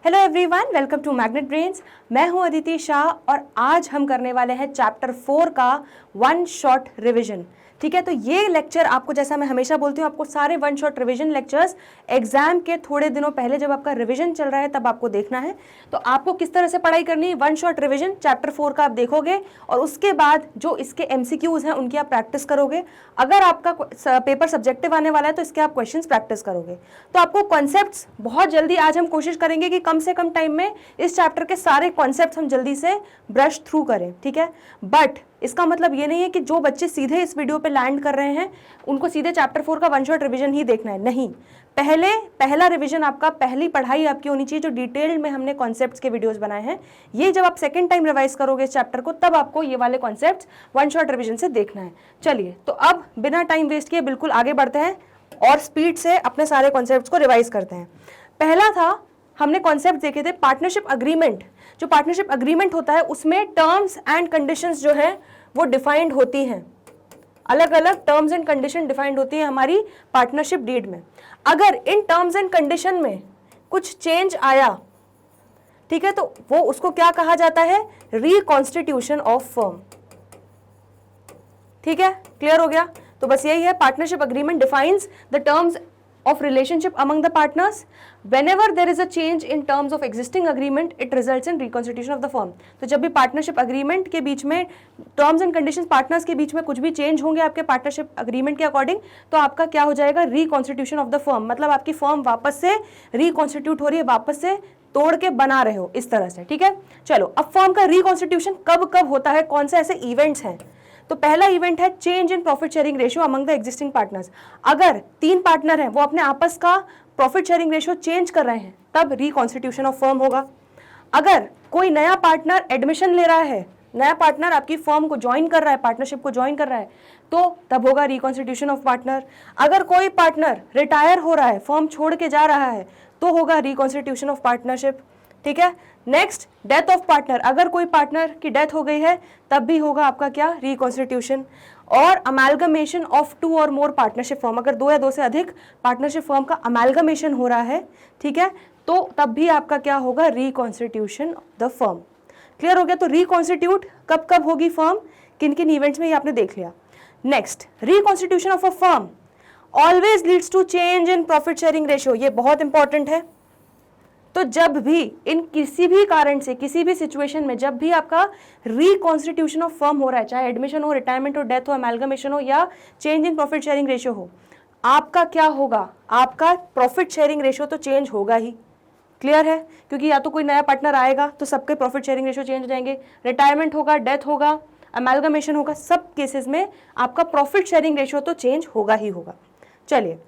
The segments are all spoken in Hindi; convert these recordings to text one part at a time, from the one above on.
Hello everyone, welcome to magnet brains. मैं हूं अदिति शाह और आज हम करने वाले हैं चैप्टर 4 का वन शॉट रिवीजन। ठीक है, तो ये लेक्चर आपको, जैसा मैं हमेशा बोलती हूँ, आपको सारे one shot revision lectures exam के थोड़े दिनों पहले जब आपका रिवीजन चल रहा है तब आपको देखना है। तो आपको किस तरह से पढ़ाई करनी है, वन शॉट रिवीजन चैप्टर 4 का आप देखोगे और उसके बाद जो इसके MCQs हैं उनकी आप प्रैक्टिस करोगे। अगर आपका पेपर सब्जेक्टिव आने वाला है तो इसके आप क्वेश्चंस प्रैक्टिस करोगे। तो आपको कॉन्सेप्ट्स बहुत जल्दी, आज हम कोशिश करेंगे कि कम से कम टाइम में इस चैप्टर के सारे कॉन्सेप्ट्स हम जल्दी से ब्रश थ्रू करें। ठीक है, बट इसका मतलब ये नहीं है कि जो बच्चे सीधे इस वीडियो पे लैंड कर रहे हैं उनको सीधे चैप्टर 4 का वन शॉट रिवीजन ही देखना है। नहीं, पहला रिवीजन आपका, पहली पढ़ाई आपकी होनी चाहिए जो डिटेल्ड में हमने कॉन्सेप्ट्स के वीडियोस बनाए हैं। ये जब आप सेकंड टाइम रिवाइज करोगे इस चैप्टर को तब आपको ये वाले कॉन्सेप्ट्स वन शॉट रिवीजन से देखना है। चलिए, तो अब बिना टाइम वेस्ट किए बिल्कुल आगे बढ़ते हैं और स्पीड से अपने सारे कॉन्सेप्ट्स को रिवाइज करते हैं। पहला था, हमने कॉन्सेप्ट देखे थे पार्टनरशिप अग्रीमेंट। जो पार्टनरशिप अग्रीमेंट होता है उसमें टर्म्स एंड कंडीशंस जो है वो डिफाइंड होती हैं। अलग अलग टर्म्स एंड कंडीशन डिफाइंड होती है हमारी पार्टनरशिप डीड में। अगर इन टर्म्स एंड कंडीशन में कुछ चेंज आया, ठीक है, तो वो उसको क्या कहा जाता है, रिकॉन्स्टिट्यूशन ऑफ फर्म। ठीक है, क्लियर हो गया? तो बस यही है, partnership agreement defines the terms of relationship among the partners. Whenever there is a change in terms of existing agreement, it results in reconstitution of the firm. तो जब भी पार्टनरशिप अग्रीमेंट के बीच में टर्म्स एंड कंडीशंस, पार्टनर्स के बीच में कुछ भी चेंज होंगे आपके पार्टनरशिप अग्रीमेंट के अकॉर्डिंग, तो आपका क्या हो जाएगा, रिकॉन्स्टिट्यूशन ऑफ द फर्म। मतलब आपकी फर्म वापस से रिकॉन्स्टिट्यूट हो रही है, वापस से तोड़ के बना रहे हो इस तरह से। ठीक है, चलो, अब फर्म का रिकॉन्स्टिट्यूशन कब कब होता है, कौन से ऐसे इवेंट्स हैं? तो पहला इवेंट है change in profit sharing ratio among the existing partners. अगर 3 पार्टनर हैं वो अपने आपस का प्रॉफिट शेयरिंग रेशियो चेंज कर रहे हैं तब रिकॉन्स्टिट्यूशन ऑफ फर्म होगा। अगर कोई नया पार्टनर एडमिशन ले रहा है, नया पार्टनर आपकी फर्म को ज्वाइन कर रहा है, पार्टनरशिप को ज्वाइन कर रहा है, तो तब होगा रिकॉन्स्टिट्यूशन ऑफ पार्टनर। अगर कोई पार्टनर रिटायर हो रहा है, फर्म छोड़ के जा रहा है, तो होगा रिकॉन्स्टिट्यूशन ऑफ पार्टनरशिप। ठीक है, नेक्स्ट, डेथ ऑफ पार्टनर। अगर कोई पार्टनर की डेथ हो गई है तब भी होगा आपका क्या, रिकॉन्स्टिट्यूशन। और अमेलगमेशन ऑफ 2 और मोर पार्टनरशिप फर्म, अगर 2 या 2 से अधिक पार्टनरशिप फर्म का अमेलगमेशन हो रहा है, ठीक है, तो तब भी आपका क्या होगा, reconstitution of the firm. Clear हो गया? तो रिकॉन्स्टिट्यूट कब कब होगी फर्म, किन किन इवेंट्स में, ये आपने देख लिया। Next, reconstitution of a firm always leads to change in profit sharing ratio. ये बहुत इंपॉर्टेंट है। तो जब भी इन किसी भी कारण से, किसी भी सिचुएशन में, जब भी आपका रिकॉन्स्टिट्यूशन ऑफ फर्म हो रहा है, चाहे एडमिशन हो, रिटायरमेंट हो, डेथ हो, अमेलगमेशन हो या change in profit sharing ratio हो, आपका क्या होगा, आपका प्रॉफिट शेयरिंग रेशियो तो चेंज होगा ही। क्लियर है? क्योंकि या तो कोई नया पार्टनर आएगा तो सबके प्रॉफिट शेयरिंग रेशियो चेंज हो जाएंगे, रिटायरमेंट होगा, डेथ होगा, अमेलगमेशन होगा, सब केसेस में आपका प्रॉफिट शेयरिंग रेशियो तो चेंज होगा ही होगा। चलिए,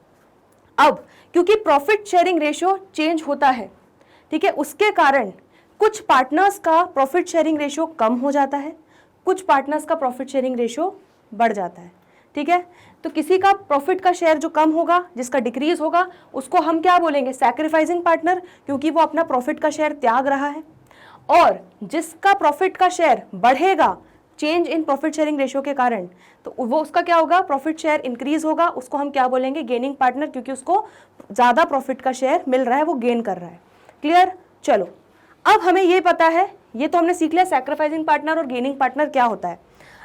अब क्योंकि प्रॉफिट शेयरिंग रेशियो चेंज होता है, ठीक है, उसके कारण कुछ पार्टनर्स का प्रॉफिट शेयरिंग रेशियो कम हो जाता है, कुछ पार्टनर्स का प्रॉफिट शेयरिंग रेशियो बढ़ जाता है। ठीक है, तो किसी का प्रॉफिट का शेयर जो कम होगा, जिसका डिक्रीज होगा, उसको हम क्या बोलेंगे, सैक्रिफाइसिंग पार्टनर, क्योंकि वो अपना प्रॉफिट का शेयर त्याग रहा है। और जिसका प्रॉफिट का शेयर बढ़ेगा change in profit sharing ratio के कारण, तो वो उसका क्या होगा, प्रॉफिट शेयर इंक्रीज होगा, उसको हम क्या बोलेंगे, गेनिंग पार्टनर, क्योंकि उसको ज्यादा प्रॉफिट का शेयर मिल रहा है, वो गेन कर रहा है। क्लियर? चलो, अब हमें ये पता है, ये तो हमने सीख लिया सैक्रिफाइसिंग पार्टनर और गेनिंग पार्टनर क्या होता है।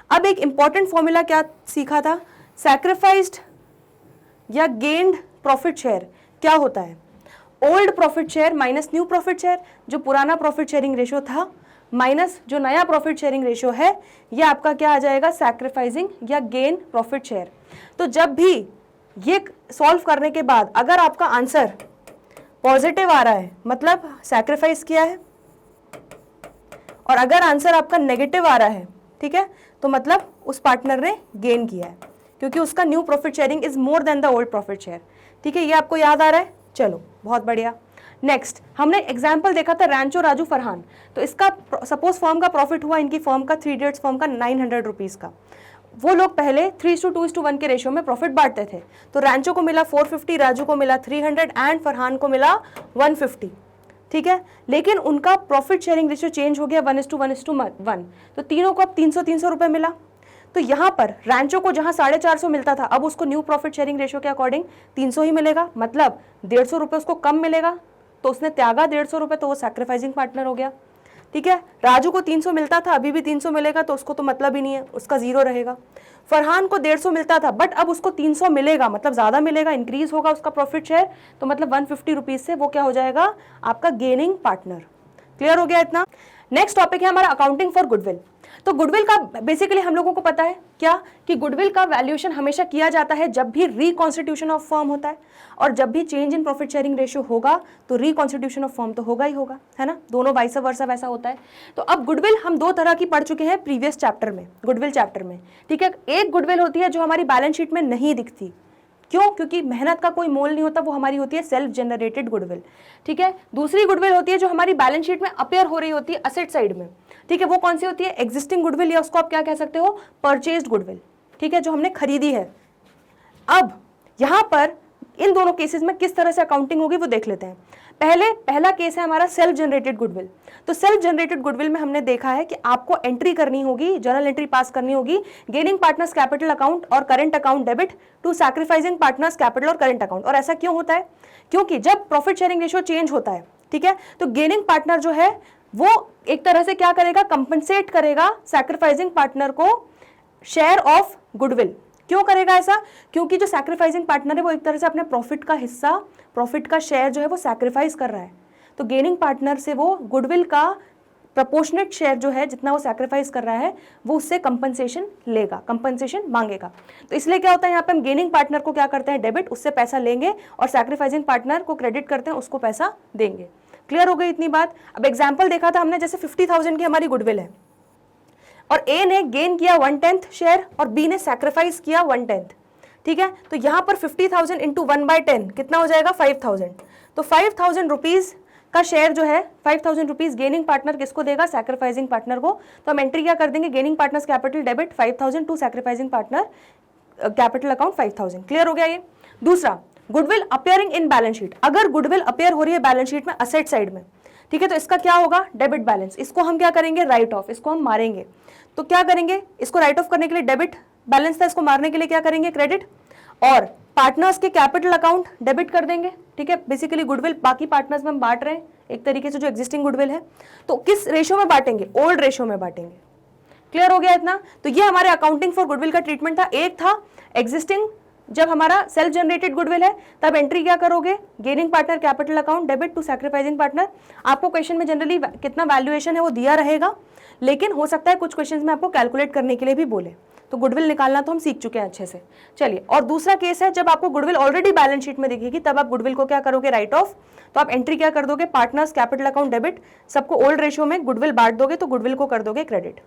अब एक इंपॉर्टेंट फॉर्मूला क्या सीखा था, सैक्रिफाइस्ड या गेन्ड प्रॉफिट शेयर क्या होता है, old profit share minus new profit share. जो पुराना प्रॉफिट शेयरिंग रेशियो था माइनस जो नया प्रॉफिट शेयरिंग रेशियो है, ये आपका क्या आ जाएगा, सैक्रिफाइसिंग या गेन प्रॉफिट शेयर। तो जब भी ये सॉल्व करने के बाद अगर आपका आंसर पॉजिटिव आ रहा है मतलब सैक्रिफाइस किया है, और अगर आंसर आपका नेगेटिव आ रहा है, ठीक है, तो मतलब उस पार्टनर ने गेन किया है, क्योंकि उसका new profit sharing is more than the old profit share. ठीक है, ये आपको याद आ रहा है? चलो, बहुत बढ़िया। नेक्स्ट, हमने एग्जाम्पल देखा था रैंचो राजू फरहान। तो इसका सपोज फर्म का प्रॉफिट हुआ, इनकी फर्म का 3 इडियट्स फर्म का 900 रुपीज़ का। वो लोग पहले 3:2:1 के रेशियो में प्रॉफिट बांटते थे। तो रैंचो को मिला 450, राजू को मिला 300 एंड फरहान को मिला 150। ठीक है, लेकिन उनका प्रॉफिट शेयरिंग रेशियो चेंज हो गया 1:1:1। तो तीनों को अब 300 रुपये मिला। तो यहाँ पर रैंचो को जहाँ 450 मिलता था, अब उसको न्यू प्रॉफिट शेयरिंग रेशियो के अकॉर्डिंग 300 ही मिलेगा, मतलब 150 रुपये उसको कम मिलेगा। तो उसने त्यागा 150 रुपये, तो वो सैक्रिफाइसिंग पार्टनर हो गया। ठीक है, राजू को 300 मिलता था, अभी भी 300 मिलेगा, तो उसको तो मतलब ही नहीं है, उसका जीरो रहेगा। फरहान को 150 मिलता था, बट अब उसको 300 मिलेगा, मतलब ज़्यादा मिलेगा, इंक्रीज होगा उसका प्रॉफिट शेयर, तो मतलब 150 रुपीज़ से वो क्या हो जाएगा, आपका गेनिंग पार्टनर। क्लियर हो गया इतना। नेक्स्ट टॉपिक है हमारा अकाउंटिंग फॉर गुडविल। तो गुडविल का बेसिकली हम लोगों को पता है क्या, कि गुडविल का वैल्यूएशन हमेशा किया जाता है जब भी रिकॉन्स्टिट्यूशन ऑफ फर्म होता है, और जब भी change in profit sharing ratio होगा तो रिकॉन्स्टिट्यूशन ऑफ फर्म तो होगा ही होगा, है ना, दोनों वाइस वर्सा वैसा होता है। तो अब गुडविल हम दो तरह की पढ़ चुके हैं प्रीवियस चैप्टर में, गुडविल चैप्टर में। ठीक है, एक गुडविल होती है जो हमारी बैलेंस शीट में नहीं दिखती, क्यों, क्योंकि मेहनत का कोई मोल नहीं होता, वो हमारी होती है सेल्फ जनरेटेड गुडविल। ठीक है, दूसरी गुडविल होती है जो हमारी बैलेंस शीट में अपेयर हो रही होती है असेट साइड में। ठीक है, वो कौन सी होती है, एग्जिस्टिंग गुडविल, या उसको आप क्या कह सकते हो, परचेज्ड गुडविल। ठीक है, जो हमने खरीदी है। अब यहां पर इन दोनों केसेस में किस तरह से अकाउंटिंग होगी वो देख लेते हैं। पहला केस है हमारा सेल्फ जनरेटेड गुडविल। तो सेल्फ जनरेटेड गुडविल में हमने देखा है कि आपको एंट्री करनी होगी, जर्नल एंट्री पास करनी होगी, गेनिंग पार्टनर्स कैपिटल अकाउंट और current account debit to sacrificing partners capital और करंट अकाउंट। और ऐसा क्यों होता है, क्योंकि जब प्रॉफिट शेयरिंग रेशियो चेंज होता है, ठीक है, तो गेनिंग पार्टनर जो है वो एक तरह से क्या करेगा, कंपनसेट करेगा सैक्रिफाइसिंग पार्टनर को शेयर ऑफ गुडविल। क्यों करेगा ऐसा, क्योंकि जो सैक्रिफाइसिंग पार्टनर है वो एक तरह से अपने प्रॉफिट का हिस्सा, प्रॉफिट का शेयर जो है वो सैक्रिफाइस कर रहा है, तो गेनिंग पार्टनर से वो गुडविल का प्रपोर्शनेट शेयर जो है, जितना वो सैक्रिफाइस कर रहा है, वो उससे कंपनसेशन लेगा, कंपनसेशन मांगेगा। तो इसलिए क्या होता है, यहाँ पे हम गेनिंग पार्टनर को क्या करते हैं, डेबिट, उससे पैसा लेंगे, और सैक्रिफाइसिंग पार्टनर को क्रेडिट करते हैं, उसको पैसा देंगे। क्लियर हो गई इतनी बात। अब एग्जाम्पल देखा था हमने, जैसे 50,000 की हमारी गुडविल है, और ए ने गेन किया 1/10 शेयर और बी ने सैक्रिफाइस किया 1/10। ठीक है, तो यहाँ पर 50,000 इंटू 1/10 कितना हो जाएगा, 5,000। तो 5,000 रुपीज़ का शेयर जो है, 5,000 रुपीज़ गेनिंग पार्टनर किसको देगा, सैक्रिफाइसिंग पार्टनर को। तो हम एंट्री क्या कर देंगे, gaining partners capital debit 5,000 to sacrificing partner capital account 5,000। Clear हो गया ये। दूसरा, goodwill appearing in balance sheet. अगर गुडविल अपियर हो रही है बैलेंस शीट में असेट साइड में, ठीक है, तो इसका क्या होगा, डेबिट बैलेंस। इसको हम क्या करेंगे, राइट ऑफ, इसको हम मारेंगे। तो क्या करेंगे, इसको राइट ऑफ करने के लिए डेबिट बैलेंस था, इसको मारने के लिए क्या करेंगे, क्रेडिट। और पार्टनर्स के कैपिटल अकाउंट डेबिट कर देंगे। ठीक है, बेसिकली गुडविल बाकी पार्टनर्स में हम बांट रहे हैं एक तरीके से, जो एग्जिस्टिंग गुडविल है, तो किस रेशियो में बांटेंगे, ओल्ड रेशियो में बांटेंगे। क्लियर हो गया इतना। तो ये हमारे अकाउंटिंग फॉर गुडविल का ट्रीटमेंट था। एक था एग्जिस्टिंग, जब हमारा सेल्फ जनरेटेड गुडविल है तब एंट्री क्या करोगे, gaining partner capital account debit to sacrificing partner. आपको क्वेश्चन में जनरली कितना वैल्यूएशन है वो दिया रहेगा, लेकिन हो सकता है कुछ क्वेश्चंस में आपको कैलकुलेट करने के लिए भी बोले, तो गुडविल निकालना तो हम सीख चुके हैं अच्छे से। चलिए, और दूसरा केस है जब आपको गुडविल ऑलरेडी बैलेंस शीट में दिखेगी, तब आप गुडविल को क्या करोगे, राइट ऑफ। तो आप एंट्री क्या कर दोगे, पार्टनर्स कैपिटल अकाउंट डेबिट, सबको ओल्ड रेशियो में गुडविल बांट दोगे, तो गुडविल को कर दोगे credit.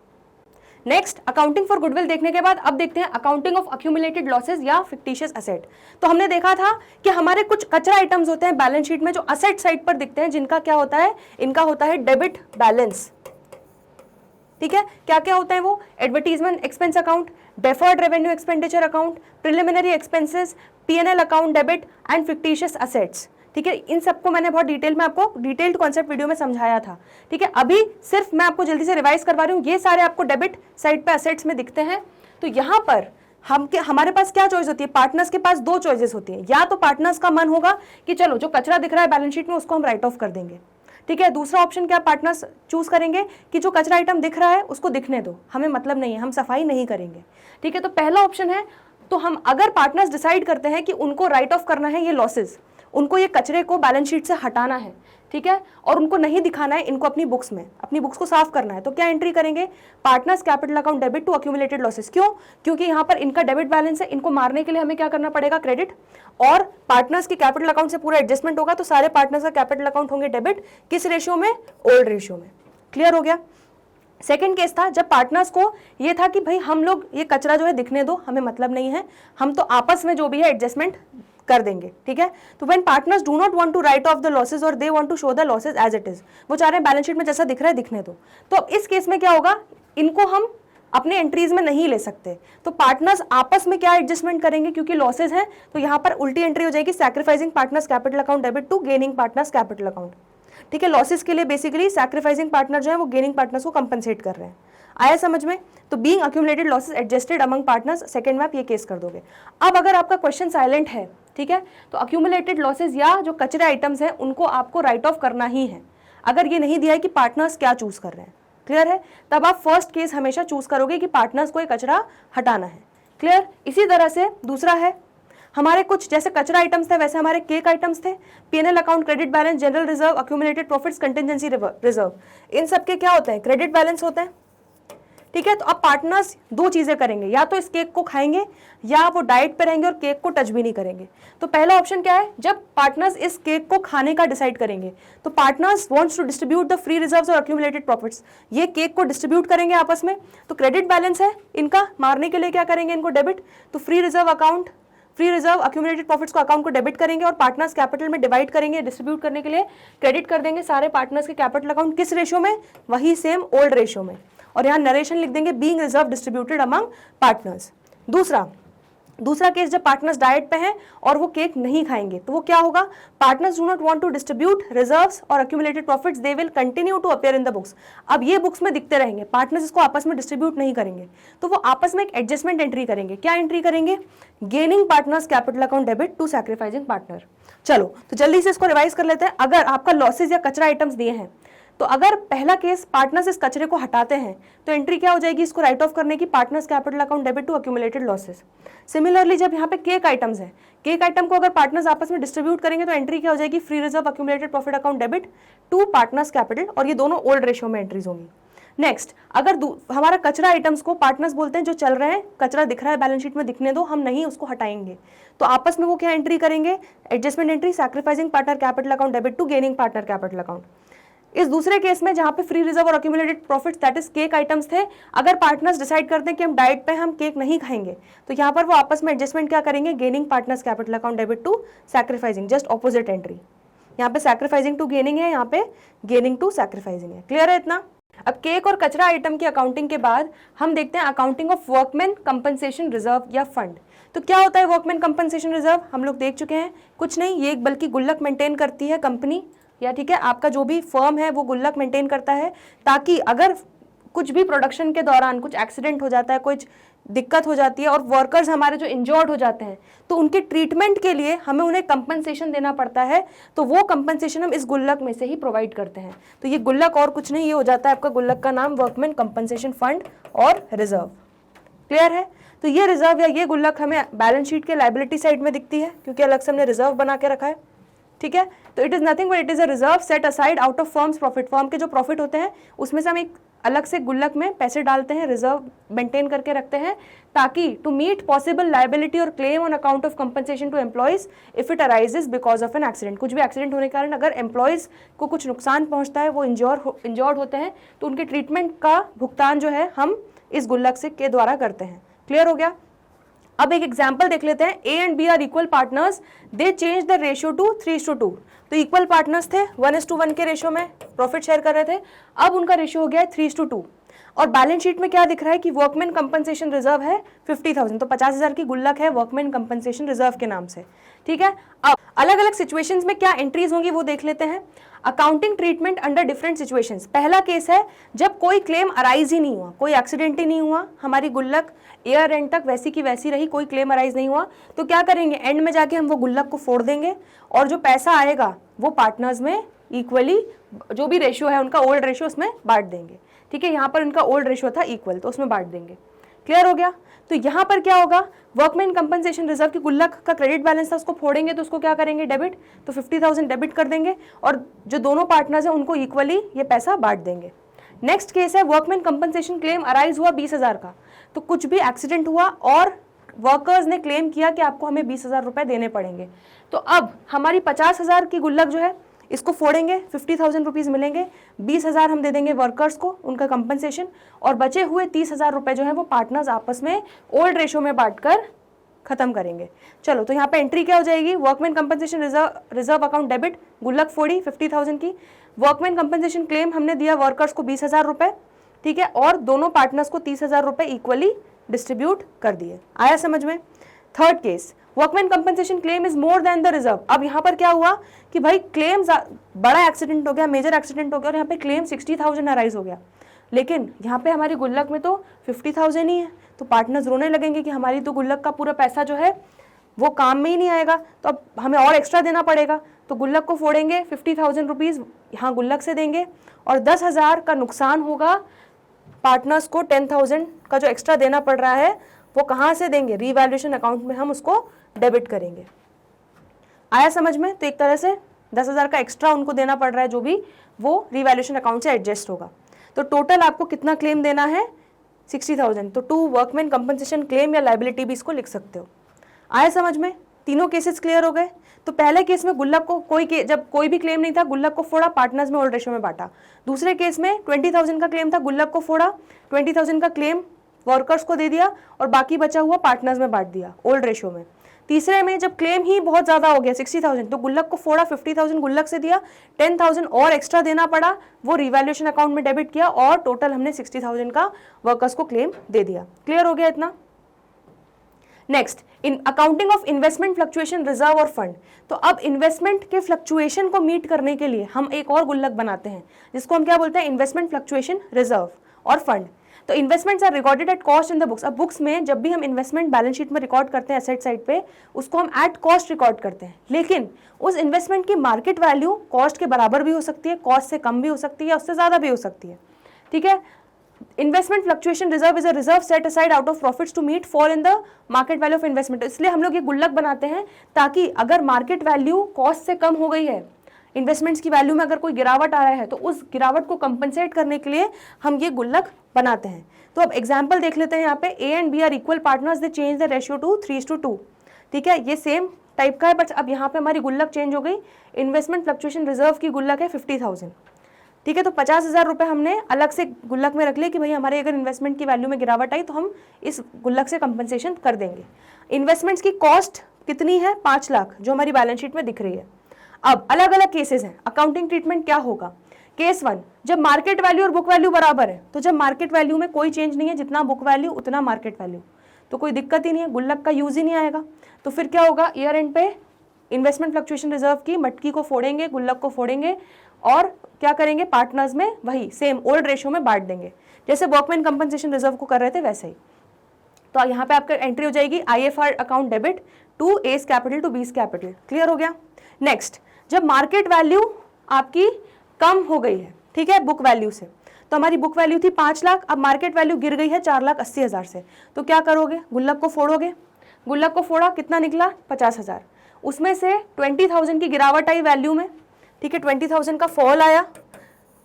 Next, accounting for goodwill देखने के बाद अब देखते हैं अकाउंटिंग ऑफ अक्यूमुलेटेड लॉसेज या फिक्टिशियस असेट। तो हमने देखा था कि हमारे कुछ कचरा आइटम्स होते हैं बैलेंस शीट में जो असेट साइड पर दिखते हैं, जिनका क्या होता है, इनका होता है डेबिट बैलेंस। ठीक है, क्या क्या होता है वो, advertisement expense account, deferred revenue expenditure account, preliminary expenses, PNL account debit and fictitious assets. ठीक है, इन सबको मैंने बहुत डिटेल में आपको डिटेल्ड कॉन्सेप्ट वीडियो में समझाया था। ठीक है, अभी सिर्फ मैं आपको जल्दी से रिवाइज करवा रही हूँ। ये सारे आपको डेबिट साइड पे असेट्स में दिखते हैं। तो यहाँ पर हमारे पास क्या चॉइस होती है, पार्टनर्स के पास दो चॉइसेस होती है। या तो पार्टनर्स का मन होगा कि चलो जो कचरा दिख रहा है बैलेंस शीट में उसको हम राइट ऑफ कर देंगे। ठीक है, दूसरा ऑप्शन क्या, पार्टनर्स चूज करेंगे कि जो कचरा आइटम दिख रहा है उसको दिखने दो, हमें मतलब नहीं है, हम सफाई नहीं करेंगे। ठीक है, तो पहला ऑप्शन है, तो हम अगर पार्टनर्स डिसाइड करते हैं कि उनको राइट ऑफ करना है ये लॉसेज, उनको ये कचरे को बैलेंस शीट से हटाना है, ठीक है, और उनको नहीं दिखाना है, इनको अपनी बुक्स में, अपनी बुक्स को साफ करना है, तो क्या एंट्री करेंगे, partners capital account debit to accumulated losses. क्यों, क्योंकि यहाँ पर इनका डेबिट बैलेंस है, इनको मारने के लिए हमें क्या करना पड़ेगा, क्रेडिट। और पार्टनर्स की कैपिटल अकाउंट से पूरा एडजस्टमेंट होगा, तो सारे पार्टनर्स का कैपिटल अकाउंट होंगे डेबिट, किस रेशियो में, ओल्ड रेशियो में। क्लियर हो गया। सेकेंड केस था जब पार्टनर्स को ये था कि भाई हम लोग ये कचरा जो है दिखने दो, हमें मतलब नहीं है, हम तो आपस में जो भी है एडजस्टमेंट कर देंगे। ठीक है, तो when partners do not want to write off the losses और they want to show the losses as it is, वो चाह रहे हैं बैलेंस शीट में जैसा दिख रहा है दिखने दो, तो अब इस केस में क्या होगा, इनको हम अपने एंट्रीज में नहीं ले सकते, तो पार्टनर्स आपस में क्या एडजस्टमेंट करेंगे, क्योंकि लॉसेज है, तो यहाँ पर उल्टी एंट्री हो जाएगी, sacrificing partners capital account debit to gaining partners capital account. ठीक है, लॉसेज के लिए बेसिकली सैक्रिफाइसिंग पार्टनर जो है वो गेनिंग पार्टनर्स को कंपनसेट कर रहे हैं। आया समझ में? तो being accumulated losses adjusted among partners, second में आप ये केस कर दोगे। अब अगर आपका क्वेश्चन साइलेंट है, ठीक है, तो अक्यूमुलेटेड लॉसेस या जो कचरे आइटम्स हैं उनको आपको राइट ऑफ करना ही है। अगर ये नहीं दिया है कि पार्टनर्स क्या चूज कर रहे हैं, क्लियर है, तब आप फर्स्ट केस हमेशा चूज करोगे कि पार्टनर्स को ये कचरा हटाना है। क्लियर? इसी तरह से दूसरा है, हमारे कुछ जैसे कचरा आइटम्स थे वैसे हमारे केक आइटम्स थे, PNL account, credit balance, general reserve, accumulated profits, contingency reserve, इन सब के क्या होते हैं? क्रेडिट बैलेंस होते हैं। ठीक है, तो अब पार्टनर्स दो चीजें करेंगे, या तो इस केक को खाएंगे या वो डाइट पे रहेंगे और केक को टच भी नहीं करेंगे। तो पहला ऑप्शन क्या है? जब पार्टनर्स इस केक को खाने का डिसाइड करेंगे तो partners wants to distribute the free reserves और अक्यूमुलेटेड प्रॉफिट्स, ये केक को डिस्ट्रीब्यूट करेंगे आपस में। तो क्रेडिट बैलेंस है इनका, मारने के लिए क्या करेंगे? इनको डेबिट। तो free reserve account, free reserve accumulated profits को अकाउंट को डेबिट करेंगे और पार्टनर्स कैपिटल में डिवाइड करेंगे, डिस्ट्रीब्यूट करने के लिए क्रेडिट कर देंगे सारे पार्टनर्स के कैपिटल अकाउंट। किस रेशियो में? वही सेम ओल्ड रेशियो में। और यहाँ नरेशन लिख देंगे being reserve distributed among partners. दूसरा केस, जब पार्टनर्स डाइट पे हैं और वो केक नहीं खाएंगे तो वो क्या होगा? Partners do not want to distribute reserves और accumulated profits, they will continue to appear in the books. अब ये बुक्स में दिखते रहेंगे, पार्टनर्स इसको आपस में डिस्ट्रीब्यूट नहीं करेंगे, तो वो आपस में एक एडजस्टमेंट एंट्री करेंगे। क्या एंट्री करेंगे? Gaining partners capital account debit to sacrificing partner. चलो तो जल्दी से इसको रिवाइज कर लेते हैं। अगर आपका लॉसेज या कचरा आइटम्स दिए हैं, तो अगर पहला केस पार्टनर्स इस कचरे को हटाते हैं तो एंट्री क्या हो जाएगी इसको राइट ऑफ करने की? Partners capital account debit to accumulated losses. Similarly जब यहाँ पे केक आइटम्स है, केक आइटम को अगर पार्टनर्स आपस में डिस्ट्रीब्यूट करेंगे तो एंट्री क्या हो जाएगी? Free reserve accumulated profit account debit to partners capital, और ये दोनों ओल्ड रेशियो में एंट्रीज होंगी। नेक्स्ट, अगर हमारा कचरा आइटम्स को पार्टनर्स बोलते हैं जो चल रहे हैं, कचरा दिख रहा है बैलेंस शीट में, दिखने दो, हम नहीं उसको हटाएंगे, तो आपस में वो क्या एंट्री करेंगे? Adjustment entry, sacrificing partner capital account debit to gaining partner capital account. इस दूसरे केस में जहां पे फ्री रिजर्व और accumulated profits that is cake items थे, अगर पार्टनर्स डिसाइड करते हैं कि हम डाइट पे हम केक नहीं खाएंगे, तो यहाँ पर वो आपस में एडजस्टमेंट क्या करेंगे? Gaining partners capital account debit to sacrificing, just opposite entry. यहाँ पे सैक्रिफाइसिंग टू गेनिंग है, यहाँ पे गेनिंग टू सैक्रिफाइसिंग है। क्लियर है इतना? अब केक और कचरा आइटम की अकाउंटिंग के बाद हम देखते हैं accounting of workman compensation reserve या फंड। तो क्या होता है वर्कमैन कंपनसेशन रिजर्व? हम लोग देख चुके हैं, कुछ नहीं, ये एक बल्कि गुल्लक मेंटेन करती है कंपनी, या ठीक है आपका जो भी फर्म है वो गुल्लक मेंटेन करता है, ताकि अगर कुछ भी प्रोडक्शन के दौरान कुछ एक्सीडेंट हो जाता है, कुछ दिक्कत हो जाती है और वर्कर्स हमारे जो इंजर्ड हो जाते हैं, तो उनके ट्रीटमेंट के लिए हमें उन्हें कंपनसेशन देना पड़ता है, तो वो कंपनसेशन हम इस गुल्लक में से ही प्रोवाइड करते हैं। तो ये गुल्लक और कुछ नहीं, ये हो जाता है आपका गुल्लक का नाम वर्कमैन कंपनसेशन फंड और रिजर्व। क्लियर है? तो ये रिजर्व या ये गुल्लक हमें बैलेंस शीट के लायबिलिटी साइड में दिखती है, क्योंकि अलग से हमने रिजर्व बना के रखा है। ठीक है, तो it is nothing but it is a reserve set aside out of firms profit. Firm के जो प्रॉफिट होते हैं उसमें से हम एक अलग से गुल्लक में पैसे डालते हैं, रिजर्व मेंटेन करके रखते हैं, ताकि टू मीट पॉसिबल लायबिलिटी और claim on account of compensation to employees if it arises because of an accident. कुछ भी एक्सीडेंट होने के कारण अगर एम्प्लॉइज को कुछ नुकसान पहुंचता है, वो इंजॉर्ड होते हैं, तो उनके ट्रीटमेंट का भुगतान जो है हम इस गुल्लक से के द्वारा करते हैं। क्लियर हो गया? अब एक एग्जाम्पल देख लेते हैं। A and B are equal partners, they change the ratio to 3:2। तो इक्वल पार्टनर्स थे, 1:1 के रेशियो में प्रॉफिट शेयर कर रहे थे, अब उनका रेशियो हो गया है 3:2। और बैलेंस शीट में क्या दिख रहा है कि वर्कमैन कंपनसेशन रिजर्व है 50,000, तो 50,000 की गुल्लक है वर्कमैन कंपनसेशन रिजर्व के नाम से। ठीक है, अब अलग अलग सिचुएशंस में क्या एंट्रीज होंगी वो देख लेते हैं। Accounting treatment under different situations. पहला केस है जब कोई क्लेम अराइज ही नहीं हुआ, कोई एक्सीडेंट ही नहीं हुआ, हमारी गुल्लक ईयर एंड तक वैसी की वैसी रही, कोई क्लेम अराइज नहीं हुआ, तो क्या करेंगे? एंड में जाके हम वो गुल्लक को फोड़ देंगे और जो पैसा आएगा वो पार्टनर्स में इक्वली, जो भी रेशियो है उनका ओल्ड रेशियो, उसमें बांट देंगे। ठीक है, यहाँ पर उनका ओल्ड रेशियो था इक्वल, तो उसमें बांट देंगे। क्लियर हो गया? तो यहाँ पर क्या होगा? वर्कमैन कंपनसेशन रिजर्व की गुल्लक का क्रेडिट बैलेंस था, उसको फोड़ेंगे तो उसको क्या करेंगे? डेबिट। तो 50,000 डेबिट कर देंगे और जो दोनों पार्टनर्स हैं उनको इक्वली ये पैसा बांट देंगे। नेक्स्ट केस है वर्कमैन कंपनसेशन क्लेम अराइज हुआ 20,000 का, तो कुछ भी एक्सीडेंट हुआ और वर्कर्स ने क्लेम किया कि आपको हमें 20,000 रुपए देने पड़ेंगे, तो अब हमारी 50,000 की गुल्लक जो है इसको फोड़ेंगे, 50,000 रुपीज़ मिलेंगे, 20,000 हम दे देंगे वर्कर्स को उनका कंपनसेशन, और बचे हुए 30,000 रुपए जो है वो पार्टनर्स आपस में ओल्ड रेशियो में बांटकर खत्म करेंगे। चलो, तो यहाँ पे एंट्री क्या हो जाएगी? Workman compensation reserve account debit, गुल्लक फोड़ी 50,000 की, वर्कमैन कंपनसेशन क्लेम हमने दिया वर्कर्स को 20,000 रुपए, ठीक है, और दोनों पार्टनर्स को 30,000 रुपए इक्वली डिस्ट्रीब्यूट कर दिए। आया समझ में? Third case, workman compensation claim is more than the reserve. अब यहाँ पर क्या हुआ कि भाई क्लेम बड़ा एक्सीडेंट हो गया, मेजर एक्सीडेंट हो गया और यहाँ पे क्लेम 60,000 अराइज हो गया, लेकिन यहाँ पे हमारी गुल्लक में तो 50,000 ही है, तो पार्टनर्स रोने लगेंगे कि हमारी तो गुल्लक का पूरा पैसा जो है वो काम में ही नहीं आएगा, तो अब हमें और एक्स्ट्रा देना पड़ेगा। तो गुल्लक को फोड़ेंगे, 50,000 रुपीज़ यहाँ गुल्लक से देंगे और 10,000 का नुकसान होगा पार्टनर्स को। 10,000 का जो एक्स्ट्रा देना पड़ रहा है वो कहाँ से देंगे, रीवैल्यूएशन अकाउंट में हम उसको डेबिट करेंगे। आया समझ में? तो एक तरह से 10,000 का एक्स्ट्रा उनको देना पड़ रहा है, जो भी वो रीवैल्यूएशन अकाउंट से एडजस्ट होगा। तो टोटल आपको कितना क्लेम देना है, 60,000। तो टू वर्कमैन कंपनसेशन क्लेम या लाइबिलिटी भी इसको लिख सकते हो। आया समझ में? तीनों केसेस क्लियर हो गए। तो पहले केस में गुल्लक को जब कोई भी क्लेम नहीं था, गुल्लक को फोड़ा, पार्टनर्स में ओल्ड रेशियो में बांटा। दूसरे केस में 20,000 का क्लेम था, गुल्लक को फोड़ा, 20,000 का क्लेम वर्कर्स को दे दिया और बाकी बचा हुआ पार्टनर्स में बांट दिया ओल्ड रेशियो में। तीसरे में जब क्लेम ही बहुत ज़्यादा हो गया 60,000, तो गुल्लक को फोड़ा, 50,000 गुल्लक से दिया, 10,000 और एक्स्ट्रा देना पड़ा, वो रिवैल्यूएशन अकाउंट में डेबिट किया और टोटल हमने 60,000 का वर्कर्स को क्लेम दे दिया। क्लियर हो गया इतना? Next, in accounting of investment fluctuation reserve और फंड। तो अब इन्वेस्टमेंट के फ्लक्चुएशन को मीट करने के लिए हम एक और गुल्लक बनाते हैं, जिसको हम क्या बोलते हैं, इन्वेस्टमेंट फ्लक्चुएशन रिजर्व और फंड। तो investments are recorded at cost in the books. अब बुक्स में जब भी हम इन्वेस्टमेंट बैलेंस शीट में रिकॉर्ड करते हैं एसेट साइड पे, उसको हम एट कॉस्ट रिकॉर्ड करते हैं, लेकिन उस इन्वेस्टमेंट की मार्केट वैल्यू कॉस्ट के बराबर भी हो सकती है, कॉस्ट से कम भी हो सकती है, उससे ज़्यादा भी हो सकती है। ठीक है। Investment fluctuation reserve is a reserve set aside out of profits to meet fall in the market value of investment. इसलिए हम लोग ये गुल्लक बनाते हैं ताकि अगर मार्केट वैल्यू कॉस्ट से कम हो गई है, इन्वेस्टमेंट्स की वैल्यू में अगर कोई गिरावट आ रहा है, तो उस गिरावट को कंपनसेट करने के लिए हम ये गुल्लक बनाते हैं। तो अब एग्जाम्पल देख लेते हैं। यहाँ पे A and B are equal partners, they change the ratio to 3:2। ठीक है, ये सेम टाइप का है, बट अब यहाँ पे हमारी गुल्लक चेंज हो गई। इन्वेस्टमेंट फ्लक्चुएशन रिजर्व की गुल्लक है 50,000। ठीक है, तो 50,000 रुपये हमने अलग से गुल्लक में रख लिए कि भाई हमारे अगर इन्वेस्टमेंट की वैल्यू में गिरावट आई तो हम इस गुल्लक से कंपनसेशन कर देंगे। इन्वेस्टमेंट्स की कॉस्ट कितनी है, 5 लाख, जो हमारी बैलेंस शीट में दिख रही है। अब अलग अलग केसेस हैं, अकाउंटिंग ट्रीटमेंट क्या होगा। केस 1, जब मार्केट वैल्यू और बुक वैल्यू बराबर है, तो जब मार्केट वैल्यू में कोई चेंज नहीं है, जितना बुक वैल्यू उतना मार्केट वैल्यू, तो कोई दिक्कत ही नहीं है, गुल्लक का यूज ही नहीं आएगा। तो फिर क्या होगा, ईयर एंड पे इन्वेस्टमेंट फ्लक्चुएशन रिजर्व की मटकी को फोड़ेंगे, गुल्लक को फोड़ेंगे और क्या करेंगे, पार्टनर्स में वही सेम ओल्ड रेशियो में बांट देंगे, जैसे वर्कमैन कंपनसेशन रिजर्व को कर रहे थे वैसे ही। तो यहाँ पे आपका एंट्री हो जाएगी IFR account debit to A's capital to B's capital. Clear हो गया। नेक्स्ट, जब मार्केट वैल्यू आपकी कम हो गई है, ठीक है, बुक वैल्यू से, तो हमारी बुक वैल्यू थी 5 लाख, अब मार्केट वैल्यू गिर गई है 4,80,000 से, तो क्या करोगे, गुल्लक को फोड़ोगे। गुल्लक को फोड़ा, कितना निकला, 50,000। उसमें से 20,000 की गिरावट आई वैल्यू में, ठीक है, 20,000 का फॉल आया,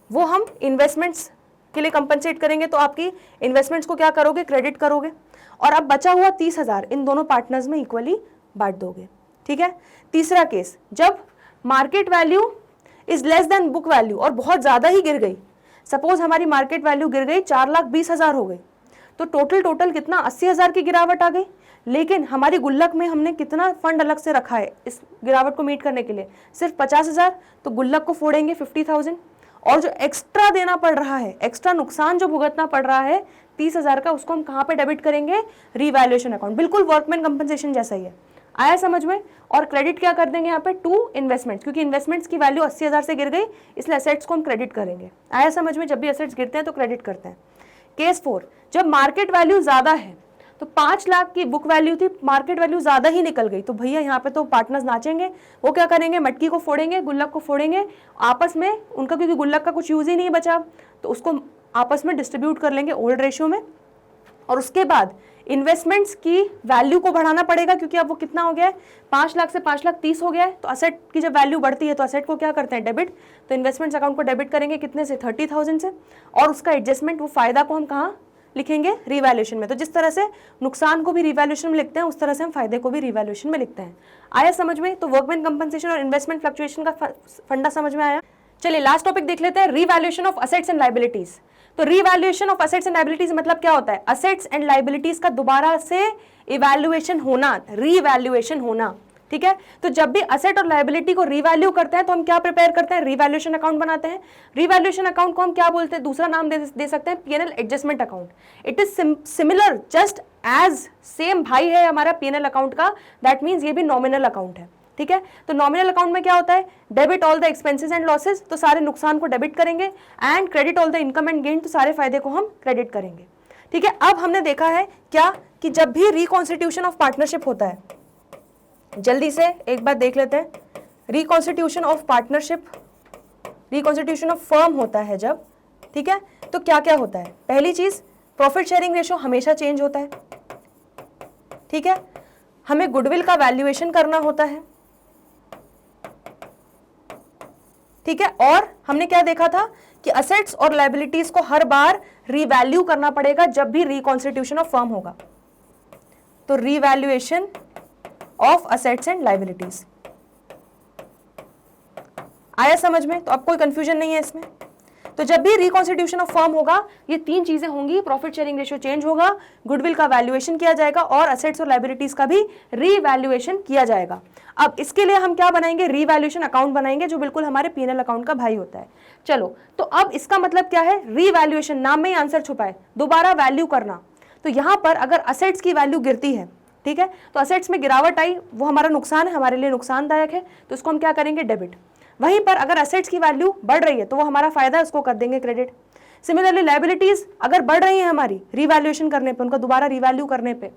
वो हम इन्वेस्टमेंट्स के लिए कंपनसेट करेंगे। तो आपकी इन्वेस्टमेंट्स को क्या करोगे, क्रेडिट करोगे, और अब बचा हुआ 30,000 इन दोनों पार्टनर्स में इक्वली बांट दोगे। ठीक है। तीसरा केस, जब market value is less than book value और बहुत ज़्यादा ही गिर गई, सपोज हमारी मार्केट वैल्यू गिर गई 4,20,000 हो गई, तो टोटल कितना, 80,000 की गिरावट आ गई, लेकिन हमारी गुल्लक में हमने कितना फंड अलग से रखा है इस गिरावट को मीट करने के लिए, सिर्फ 50,000। तो गुल्लक को फोड़ेंगे 50,000, और जो एक्स्ट्रा देना पड़ रहा है, एक्स्ट्रा नुकसान जो भुगतना पड़ रहा है 30,000 का, उसको हम कहाँ पे डेबिट करेंगे, रीवैल्यूएशन अकाउंट। बिल्कुल वर्कमैन कंपनसेशन जैसा ही है। आया समझ में। और क्रेडिट क्या कर देंगे यहाँ पे, टू इन्वेस्टमेंट्स, क्योंकि इन्वेस्टमेंट्स की वैल्यू 80,000 से गिर गई, इसलिए एसेट्स को हम क्रेडिट करेंगे। आया समझ में। जब भी एसेट्स गिरते हैं तो क्रेडिट करते हैं। केस 4, जब मार्केट वैल्यू ज़्यादा है, तो 5 लाख की बुक वैल्यू थी, मार्केट वैल्यू ज़्यादा ही निकल गई, तो भैया यहाँ पे तो पार्टनर्स नाचेंगे। वो क्या करेंगे, मटकी को फोड़ेंगे, गुल्लक को फोड़ेंगे आपस में उनका, क्योंकि गुल्लक का कुछ यूज़ ही नहीं बचा, तो उसको आपस में डिस्ट्रीब्यूट कर लेंगे ओल्ड रेशियो में। और उसके बाद इन्वेस्टमेंट्स की वैल्यू को बढ़ाना पड़ेगा, क्योंकि अब वो कितना हो गया है, 5 लाख से 5,30,000 हो गया है। तो असेट की जब वैल्यू बढ़ती है तो असेट को क्या करते हैं, डेबिट। तो इन्वेस्टमेंट्स अकाउंट को डेबिट करेंगे कितने से, 30,000 से, और उसका एडजस्टमेंट, वो फायदा को हम कहाँ लिखेंगे, रीवैल्यूएशन में। तो जिस तरह से नुकसान को भी रीवैल्यूएशन में लिखते हैं, उस तरह से हम फायदे को भी रीवैल्यूएशन में लिखते हैं। आया समझ में। तो वर्कमैन कंपनसेशन और इन्वेस्टमेंट फ्लक्चुएशन का फंडा समझ में आया। चलिए लास्ट टॉपिक देख लेते हैं, revaluation of assets and liabilities. तो revaluation of assets and liabilities मतलब क्या होता है, असेट्स एंड लायबिलिटीज का दोबारा से इवैल्यूएशन होना, रीवैल्यूएशन होना। ठीक है। तो जब भी असेट और लायबिलिटी को रीवैल्यू करते हैं तो हम क्या प्रिपेयर करते हैं, रीवैल्यूएशन अकाउंट बनाते हैं। रीवैल्यूएशन अकाउंट को हम क्या बोलते हैं, दूसरा नाम दे सकते हैं PNL adjustment account. It is similar just as same भाई है हमारा पीएनएल अकाउंट का, दैट मीन्स ये भी नॉमिनल अकाउंट है। ठीक है। तो नॉमिनल अकाउंट में क्या होता है, debit all the expenses and losses, तो सारे नुकसान को डेबिट करेंगे, and credit all the income and gain, तो सारे फायदे को हम क्रेडिट करेंगे। ठीक है। अब हमने देखा है क्या कि जब भी रिकॉन्स्टिट्यूशन ऑफ पार्टनरशिप होता है, जल्दी से एक बार देख लेते हैं, reconstitution of partnership, reconstitution of firm होता है जब, ठीक है, तो क्या क्या होता है। पहली चीज, प्रॉफिट शेयरिंग रेशियो हमेशा चेंज होता है। ठीक है। हमें गुडविल का वैल्यूएशन करना होता है। ठीक है। और हमने क्या देखा था कि असेट्स और लायबिलिटीज को हर बार रीवैल्यू करना पड़ेगा जब भी रिकॉन्स्टिट्यूशन ऑफ फर्म होगा। तो revaluation of assets and liabilities आया समझ में, तो अब कोई कंफ्यूजन नहीं है इसमें। तो जब भी रिकॉन्स्टिट्यूशन ऑफ फर्म होगा ये तीन चीजें होंगी, प्रॉफिट शेयरिंग रेशियो चेंज होगा, गुडविल का वैल्यूएशन किया जाएगा और असेट्स और लायबिलिटीज का भी रीवैल्यूएशन किया जाएगा। अब इसके लिए हम क्या बनाएंगे, रीवैल्यूएशन अकाउंट बनाएंगे जो बिल्कुल हमारे पीएनएल अकाउंट का भाई होता है। चलो, तो अब इसका मतलब क्या है, रीवैल्यूएशन, नाम में ही आंसर छुपा है, दोबारा वैल्यू करना। तो यहां पर अगर असेट्स की वैल्यू गिरती है, ठीक है, तो असेट्स में गिरावट आई, वो हमारा नुकसान है, हमारे लिए नुकसानदायक है, तो इसको हम क्या करेंगे, डेबिट। वहीं पर अगर असेट्स की वैल्यू बढ़ रही है तो वो हमारा फायदा है, उसको कर देंगे क्रेडिट। सिमिलरली लायबिलिटीज अगर बढ़ रही है हमारी रीवैल्यूएशन करने पे, उनका दोबारा रीवैल्यू करने पे,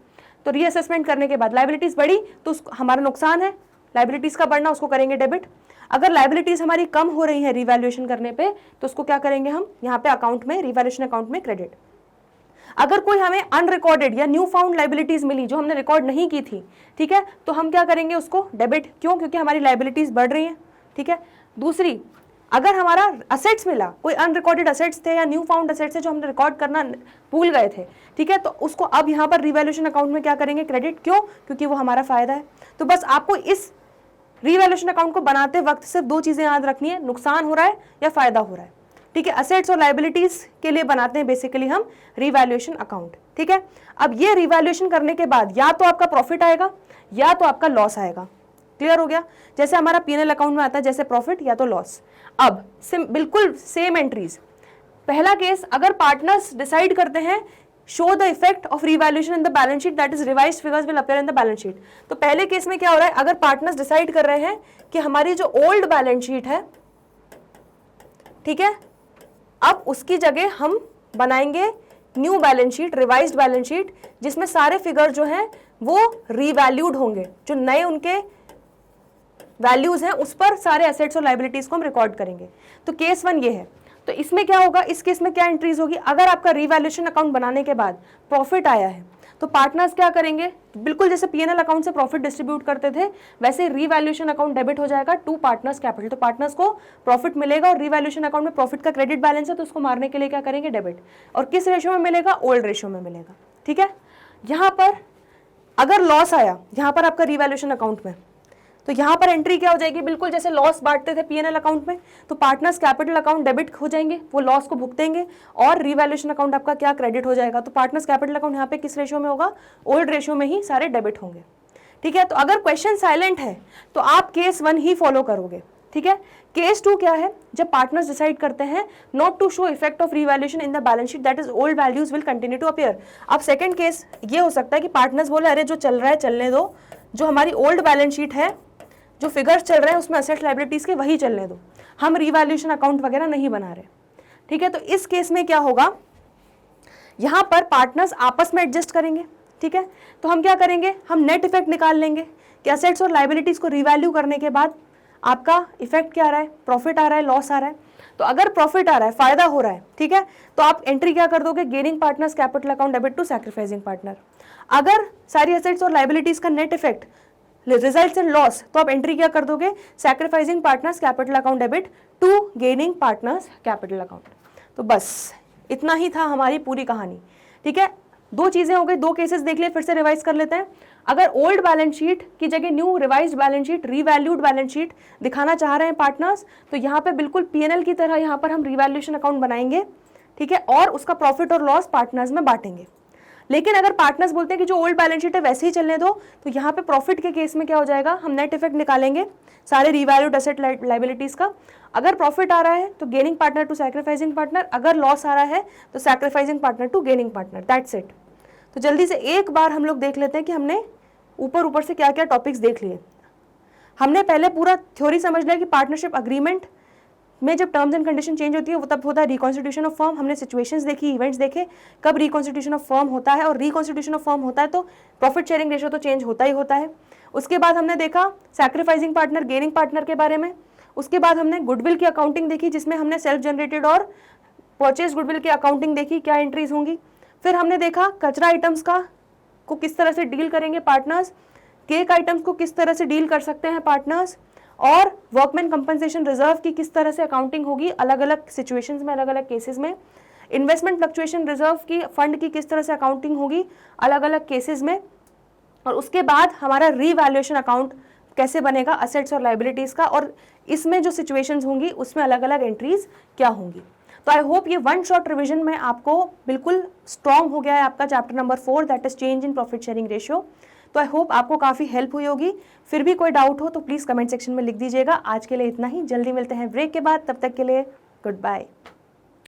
तो रीअसेसमेंट करने के बाद लायबिलिटीज बढ़ी तो हमारा नुकसान है, लायबिलिटीज का बढ़ना, उसको करेंगे डेबिट। अगर लायबिलिटीज हमारी कम हो रही है रीवैल्यूएशन करने पे, तो उसको क्या करेंगे हम यहाँ पे अकाउंट में, रीवैल्यूएशन अकाउंट में क्रेडिट। अगर कोई हमें अनरिकॉर्डेड या न्यू फाउंड लायबिलिटीज मिली जो हमने रिकॉर्ड नहीं की थी, ठीक है, तो हम क्या करेंगे उसको डेबिट। क्यों, क्योंकि हमारी लायबिलिटीज बढ़ रही हैं। ठीक है। दूसरी, अगर हमारा असेट्स मिला, कोई अनरिकॉर्डेड असेट्स थे या न्यू फाउंड असेट्स थे जो हमने रिकॉर्ड करना भूल गए थे, ठीक है, तो उसको अब यहाँ पर रीवैल्यूएशन अकाउंट में क्या करेंगे, क्रेडिट। क्यों, क्योंकि वो हमारा फायदा है। तो बस आपको इस रीवैल्यूएशन अकाउंट को बनाते वक्त सिर्फ दो चीजें याद रखनी है, नुकसान हो रहा है या फायदा हो रहा है। ठीक है। असेट्स और लायबिलिटीज के लिए बनाते हैं बेसिकली हम रीवैल्यूएशन अकाउंट। ठीक है। अब ये रीवैल्यूएशन करने के बाद या तो आपका प्रॉफिट आएगा या तो आपका लॉस आएगा। क्लियर हो गया, जैसे हमारा पीएनएल अकाउंट में आता है जैसे प्रॉफिट या तो लॉस। अब बिल्कुल सेम एंट्रीज। पहला केस, अगर पार्टनर्स डिसाइड करते हैं show the effect of revaluation in the balance sheet, that is revised figures will appear in the balance sheet. तो पहले केस में क्या हो रहा है, अगर पार्टनर्स डिसाइड कर रहे हैं कि हमारी जो ओल्ड बैलेंस शीट है, ठीक है, अब उसकी जगह हम बनाएंगे new balance sheet, revised balance sheet, जिसमें सारे फिगर जो हैं वो रीवैल्यूड होंगे, जो नए उनके वैल्यूज हैं उस पर सारे एसेट्स और लायबिलिटीज को हम रिकॉर्ड करेंगे। तो केस 1 ये है। तो इसमें क्या होगा, इस केस में क्या एंट्रीज होगी, अगर आपका रीवैल्यूएशन अकाउंट बनाने के बाद प्रॉफिट आया है तो पार्टनर्स क्या करेंगे, बिल्कुल जैसे पीएनएल अकाउंट से प्रॉफिट डिस्ट्रीब्यूट करते थे वैसे रीवैल्यूएशन अकाउंट डेबिट हो जाएगा टू पार्टनर्स कैपिटल। तो पार्टनर्स को प्रॉफिट मिलेगा और रीवैल्यूएशन अकाउंट में प्रॉफिट का क्रेडिट बैलेंस है तो उसको मारने के लिए क्या करेंगे, डेबिट। और किस रेशियो में मिलेगा, ओल्ड रेशियो में मिलेगा। ठीक है। यहाँ पर अगर लॉस आया यहाँ पर आपका रीवैल्यूएशन अकाउंट में, तो यहाँ पर एंट्री क्या हो जाएगी, बिल्कुल जैसे लॉस बांटते थे पीएनएल अकाउंट में, तो पार्टनर्स कैपिटल अकाउंट डेबिट हो जाएंगे, वो लॉस को भुगतेंगे और रीवैल्यूएशन अकाउंट आपका क्या, क्रेडिट हो जाएगा। तो पार्टनर्स कैपिटल अकाउंट यहाँ पे किस रेशियो में होगा, ओल्ड रेशियो में ही सारे डेबिट होंगे। ठीक है। तो अगर क्वेश्चन साइलेंट है तो आप केस 1 ही फॉलो करोगे। ठीक है। केस 2 क्या है, जब पार्टनर्स डिसाइड करते हैं not to show effect of revaluation in the balance sheet, that is old values will continue to appear. अब सेकंड केस ये हो सकता है कि पार्टनर्स बोले अरे जो चल रहा है चलने दो, जो हमारी ओल्ड बैलेंस शीट है, जो फिगर्स चल रहे हैं उसमें असेट्स लायबिलिटीज के वही चलने दो, हम रीवैल्यूएशन अकाउंट वगैरह नहीं बना रहे। ठीक है। तो इस केस में क्या होगा, यहां पर पार्टनर्स आपस में एडजस्ट करेंगे। ठीक है। तो हम क्या करेंगे, हम नेट इफेक्ट निकाल लेंगे कि असेट्स और लायबिलिटीज को रीवैल्यू करने के बाद आपका इफेक्ट क्या आ रहा है, प्रॉफिट आ रहा है, लॉस आ रहा है। तो अगर प्रॉफिट आ रहा है, फायदा हो रहा है, ठीक है, तो आप एंट्री क्या कर दोगे, gaining partners capital account debit to sacrificing partner. अगर सारी असेट्स और लायबिलिटीज का net effect results in loss, तो आप एंट्री क्या कर दोगे, sacrificing partners capital account debit to gaining partners capital account. तो बस इतना ही था हमारी पूरी कहानी। ठीक है। दो चीजें हो गई, दो केसेस देख लिए, फिर से रिवाइज कर लेते हैं। अगर ओल्ड बैलेंस शीट की जगह new revised balance sheet, revalued balance sheet दिखाना चाह रहे हैं पार्टनर्स, तो यहाँ पे बिल्कुल पीएनएल की तरह यहाँ पर हम रीवैल्यूएशन अकाउंट बनाएंगे। ठीक है। और उसका प्रॉफिट और लॉस पार्टनर्स में बांटेंगे। लेकिन अगर पार्टनर्स बोलते हैं कि जो ओल्ड बैलेंस शीट है वैसे ही चलने दो, तो यहाँ पे प्रॉफिट के केस में क्या हो जाएगा, हम नेट इफेक्ट निकालेंगे सारे रिवैल्यूड एसेट लाइबिलिटीज का। अगर प्रॉफिट आ रहा है तो gaining partner to sacrificing partner, अगर लॉस आ रहा है तो sacrificing partner to gaining partner, that's it. तो जल्दी से एक बार हम लोग देख लेते हैं कि हमने ऊपर से क्या क्या टॉपिक्स देख लिए। हमने पहले पूरा थ्योरी समझ लिया कि पार्टनरशिप अग्रीमेंट में जब टर्म्स एंड कंडीशन चेंज होती है वो तब होता है रिकॉन्स्टिट्यूशन ऑफ फर्म। हमने सिचुएशंस देखी, इवेंट्स देखे कब रिकॉन्स्टिट्यूशन ऑफ फर्म होता है, और रिकॉन्स्टिट्यूशन ऑफ फर्म होता है तो प्रॉफिट शेयरिंग रेशियो तो चेंज होता ही होता है। उसके बाद हमने देखा सैक्रिफाइसिंग पार्टनर, गेनिंग पार्टनर के बारे में। उसके बाद हमने गुडविल की अकाउंटिंग देखी, जिसमें हमने सेल्फ जनरेटेड और परचेज गुडविल की अकाउंटिंग देखी, क्या एंट्रीज होंगी। फिर हमने देखा कचरा आइटम्स को किस तरह से डील करेंगे पार्टनर्स, केक आइटम्स को किस तरह से डील कर सकते हैं पार्टनर्स, और वर्कमैन कंपनसेशन रिजर्व की किस तरह से अकाउंटिंग होगी अलग अलग सिचुएशंस में, अलग अलग केसेस में। इन्वेस्टमेंट फ्लक्चुएशन रिजर्व की फंड की किस तरह से अकाउंटिंग होगी अलग अलग केसेस में। और उसके बाद हमारा रीवैल्यूएशन अकाउंट कैसे बनेगा असेट्स और लाइबिलिटीज का, और इसमें जो सिचुएशंस होंगी उसमें अलग अलग एंट्रीज क्या होंगी। तो आई होप ये वन शॉट रिविजन में आपको बिल्कुल स्ट्रॉन्ग हो गया है आपका chapter number 4, that is change in profit sharing ratio. तो आई होप आपको काफ़ी हेल्प हुई होगी। फिर भी कोई डाउट हो तो प्लीज़ कमेंट सेक्शन में लिख दीजिएगा। आज के लिए इतना ही, जल्दी मिलते हैं ब्रेक के बाद, तब तक के लिए गुड बाय।